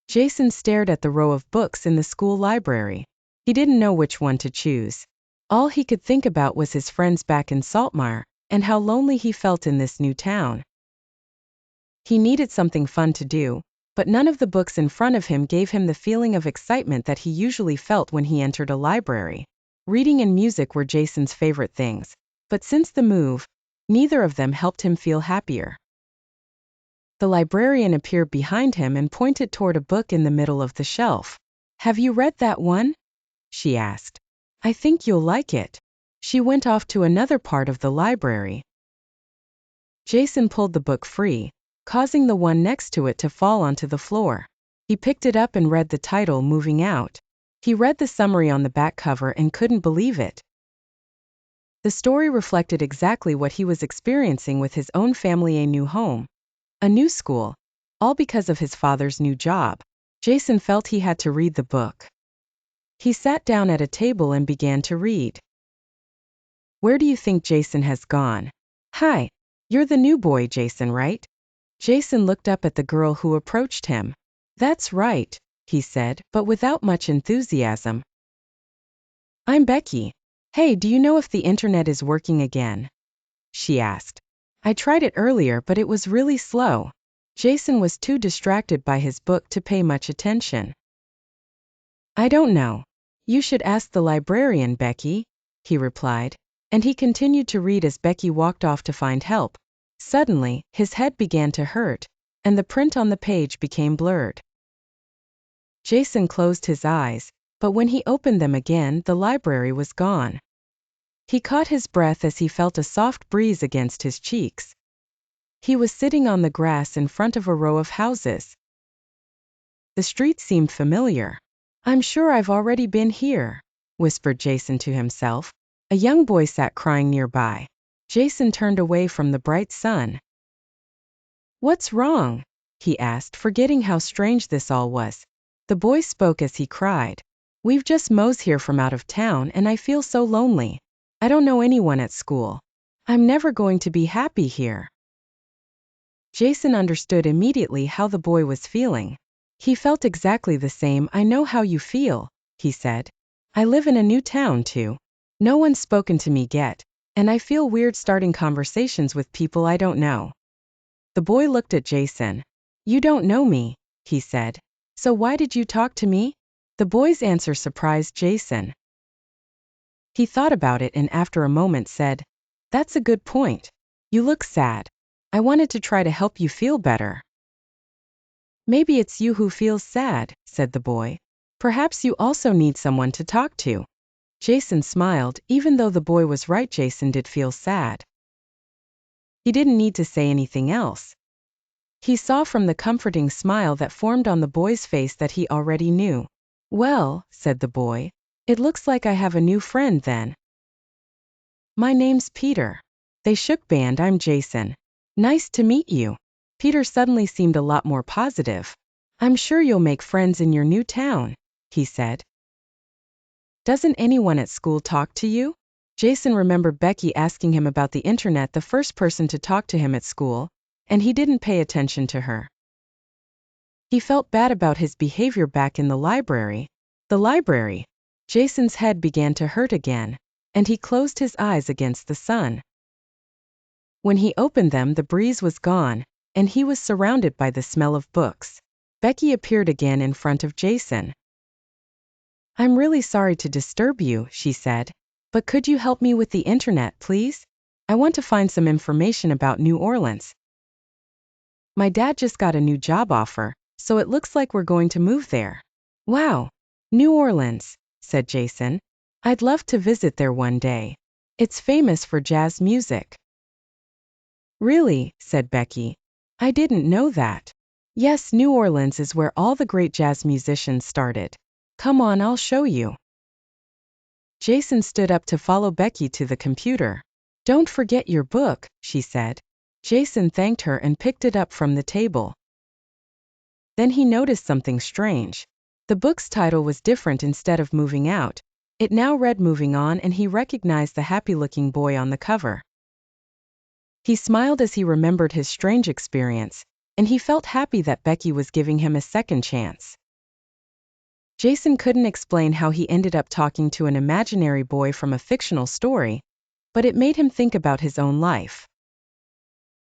Jason stared at the row of books in the school library. He didn't know which one to choose. All he could think about was his friends back in Saltmire, and how lonely he felt in this new town. He needed something fun to do, but none of the books in front of him gave him the feeling of excitement that he usually felt when he entered a library. Reading and music were Jason's favorite things, but since the move, neither of them helped him feel happier. The librarian appeared behind him and pointed toward a book in the middle of the shelf. "Have you read that one?" she asked. "I think you'll like it." She went off to another part of the library. Jason pulled the book free, causing the one next to it to fall onto the floor. He picked it up and read the title, Moving Out. He read the summary on the back cover and couldn't believe it. The story reflected exactly what he was experiencing with his own family: a new home, a new school, all because of his father's new job. Jason felt he had to read the book. He sat down at a table and began to read. "Where do you think Jason has gone?" "Hi, you're the new boy, Jason, right?" Jason looked up at the girl who approached him. "That's right," he said, but without much enthusiasm. "I'm Becky. Hey, do you know if the internet is working again?" she asked. "I tried it earlier, but it was really slow." Jason was too distracted by his book to pay much attention. "I don't know. You should ask the librarian, Becky," he replied, and he continued to read as Becky walked off to find help. Suddenly, his head began to hurt, and the print on the page became blurred. Jason closed his eyes, but when he opened them again, the library was gone. He caught his breath as he felt a soft breeze against his cheeks. He was sitting on the grass in front of a row of houses. The street seemed familiar. "I'm sure I've already been here," whispered Jason to himself. A young boy sat crying nearby. Jason turned away from the bright sun. "What's wrong?" he asked, forgetting how strange this all was. The boy spoke as he cried. "We've just moved here from out of town and I feel so lonely. I don't know anyone at school. I'm never going to be happy here." Jason understood immediately how the boy was feeling. He felt exactly the same. "I know how you feel," he said. "I live in a new town too. No one's spoken to me yet, and I feel weird starting conversations with people I don't know." The boy looked at Jason. "You don't know me," he said. "So why did you talk to me?" The boy's answer surprised Jason. He thought about it and after a moment said, "That's a good point. You look sad. I wanted to try to help you feel better." "Maybe it's you who feels sad," said the boy. "Perhaps you also need someone to talk to." Jason smiled. Even though the boy was right, Jason did feel sad. He didn't need to say anything else. He saw from the comforting smile that formed on the boy's face that he already knew. "Well," said the boy, "it looks like I have a new friend then. My name's Peter." They shook hands. "I'm Jason. Nice to meet you." Peter suddenly seemed a lot more positive. "I'm sure you'll make friends in your new town," he said. "Doesn't anyone at school talk to you?" Jason remembered Becky asking him about the internet, the first person to talk to him at school, and he didn't pay attention to her. He felt bad about his behavior back in the library. The library. Jason's head began to hurt again, and he closed his eyes against the sun. When he opened them, the breeze was gone, and he was surrounded by the smell of books. Becky appeared again in front of Jason. "I'm really sorry to disturb you," she said, "but could you help me with the internet, please? I want to find some information about New Orleans. My dad just got a new job offer, so it looks like we're going to move there." "Wow, New Orleans," said Jason. "I'd love to visit there one day. It's famous for jazz music." "Really?" said Becky. "I didn't know that." "Yes, New Orleans is where all the great jazz musicians started. Come on, I'll show you." Jason stood up to follow Becky to the computer. "Don't forget your book," she said. Jason thanked her and picked it up from the table. Then he noticed something strange. The book's title was different. Instead of Moving Out, it now read Moving On, and he recognized the happy-looking boy on the cover. He smiled as he remembered his strange experience. and he felt happy that Becky was giving him a second chance. Jason couldn't explain how he ended up talking to an imaginary boy from a fictional story, but it made him think about his own life.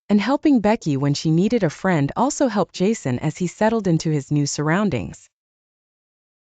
And helping Becky when she needed a friend also helped Jason as he settled into his new surroundings.